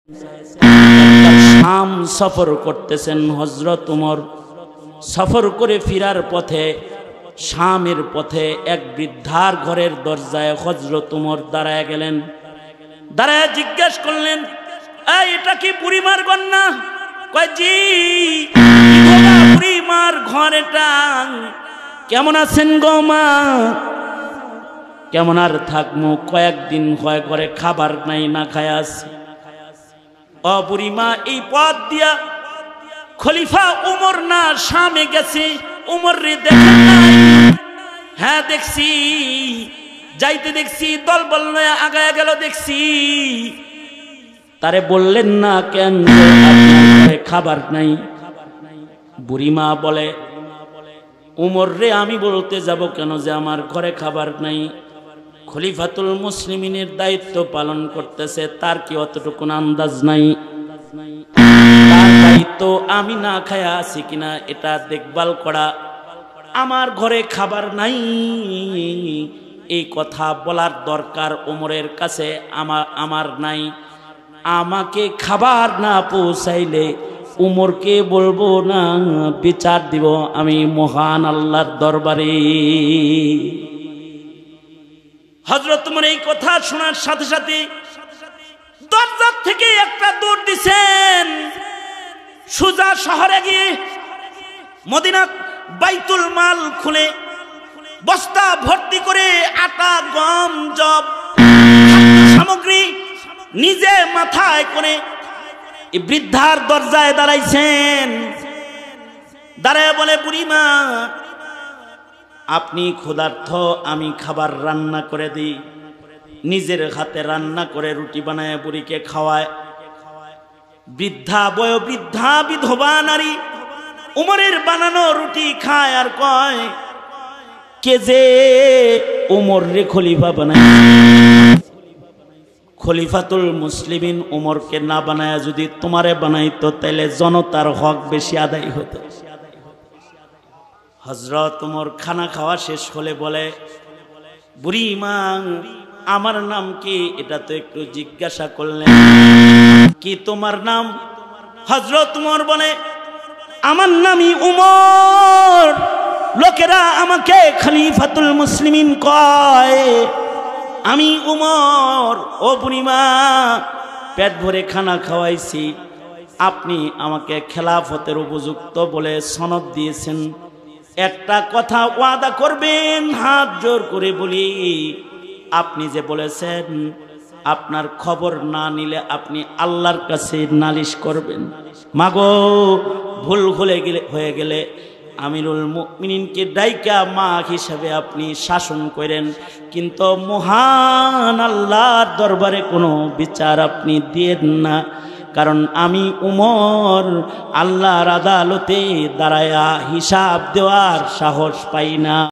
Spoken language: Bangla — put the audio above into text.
শাম সফর করতেছেন হযরত ওমর। সফর করে ফিরার পথে শামের পথে এক বৃদ্ধার ঘরের দরজায় হযরত ওমর দাঁড়ায় গেলেন। দাঁড়ায় জিজ্ঞেস করলেন, এটা কি বুড়িমার ঘর না? কয় জি, বুড়িমার ঘর এটা। কেমন আছেন গো মা? কেমন আর থাকমু, কয়েকদিন হয় ঘরে খাবার নাই, না খায় আছি। ও বুড়িমা, এই পথ দিয়া খলিফা উমর না শামে গেছে, উমর রে দেখেন নাই? হ্যাঁ দেখছি, যাইতে দেখছি, দলবল নয় আগায় গেল দেখছি। তারে বললেন না কেন আপনার ঘরে খাবার নাই? বুড়িমা বলে, উমর রে আমি বলতে যাব কেন যে আমার ঘরে খাবার নাই? খলিফাতুল মুসলিমিনের দায়িত্ব পালন করতেছে, তার কি অতটুকু আন্দাজ নাই? তার দায়িত্ব আমি না খায়া আছি কিনা এটা দেখভাল করা। আমার ঘরে খাবার নাই এই কথা বলার দরকার ওমরের কাছে আমার নাই। আমাকে খাবার না পৌঁছাইলে উমরকে বলবো না, বিচার দিব আমি মহান আল্লাহর দরবারে। হযরত ওমর এই কথা শোনার সাথে সাথে দরজা থেকে একটা দৌড় দিছেন, সোজা শহরে গিয়ে মদিনা বাইতুল মাল খুলে বস্তা ভর্তি করে আটা, গম, জব সামগ্রী নিজে মাথায় করে এই বৃদ্ধার দরজায় দাঁড়াইছেন। দাঁড়ায় বলে, বুড়িমা আপনি ক্ষুধার্ত, আমি খাবার রান্না করে দিই। নিজের হাতে রান্না করে রুটি বানায় বুড়িকে খাওয়ায়। বৃদ্ধা বয়োবৃদ্ধা বিধবা নারী উমরের বানানো রুটি খায় আর কয়, কে যে উমর রে খলিফা বানায়? খলিফাতুল মুসলিমিন উমরকে না বানায় যদি তোমারে বানাইতো তাহলে জনতার হক বেশি আদায় হতো। হযরত ওমর খানা খাওয়া শেষ হলে বলে, বুড়িমা আমার নাম কি? এটা তো একটু জিজ্ঞাসা করলেন। কি তোমার নাম? হযরত ওমর বলে, আমার নামই উমর, লোকেরা আমাকে খলিফাতুল মুসলিমিন কয়, আমি উমর। ও বুড়িমা, পেট ভরে খানা খাওয়াইছি, আপনি আমাকে খেলাফতের উপযুক্ত বলে সনদ দিয়েছেন। একটা কথা ওয়াদা করবেন, হাত জোর করে বলি, আপনি যে বলেছেন আপনার খবর না নিলে আপনি আল্লাহর কাছে নালিশ করবেন। মাগো, ভুল হয়ে গেলে আমিরুল মুমিনিনকে ডাইকা মা হিসাবে আপনি শাসন করেন, কিন্তু মহান আল্লাহর দরবারে কোনো বিচার আপনি দিয়েন না। কারণ আমি উমর আল্লাহর আদালতে দাঁড়ায়া হিসাব দেওয়ার সাহস পাই না।